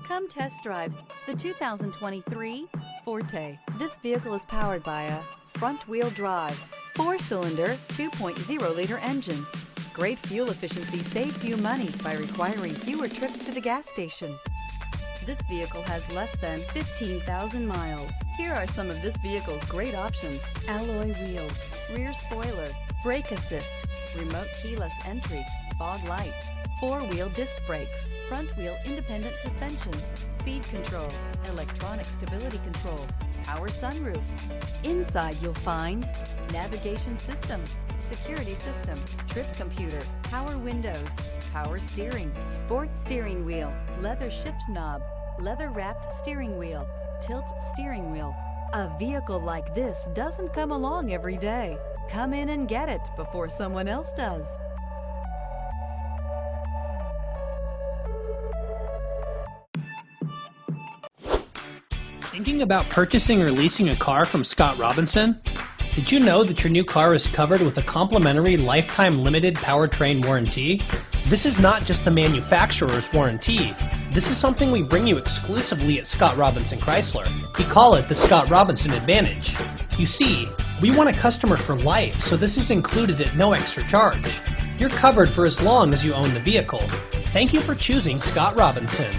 Come test drive the 2023 Forte. This vehicle is powered by a front-wheel drive, 4-cylinder, 2.0-liter engine. Great fuel efficiency saves you money by requiring fewer trips to the gas station. This vehicle has less than 15,000 miles. Here are some of this vehicle's great options: alloy wheels, rear spoiler, brake assist, remote keyless entry, fog lights, 4-wheel disc brakes, front wheel independent suspension, speed control, electronic stability control, power sunroof. Inside you'll find navigation system, security system, trip computer, power windows, power steering, sports steering wheel, leather shift knob, leather wrapped steering wheel, tilt steering wheel. A vehicle like this doesn't come along every day. Come in and get it before someone else does. Thinking about purchasing or leasing a car from Scott Robinson? Did you know that your new car is covered with a complimentary lifetime limited powertrain warranty? This is not just the manufacturer's warranty. This is something we bring you exclusively at Scott Robinson Chrysler. We call it the Scott Robinson Advantage. You see, we want a customer for life, so this is included at no extra charge. You're covered for as long as you own the vehicle. Thank you for choosing Scott Robinson.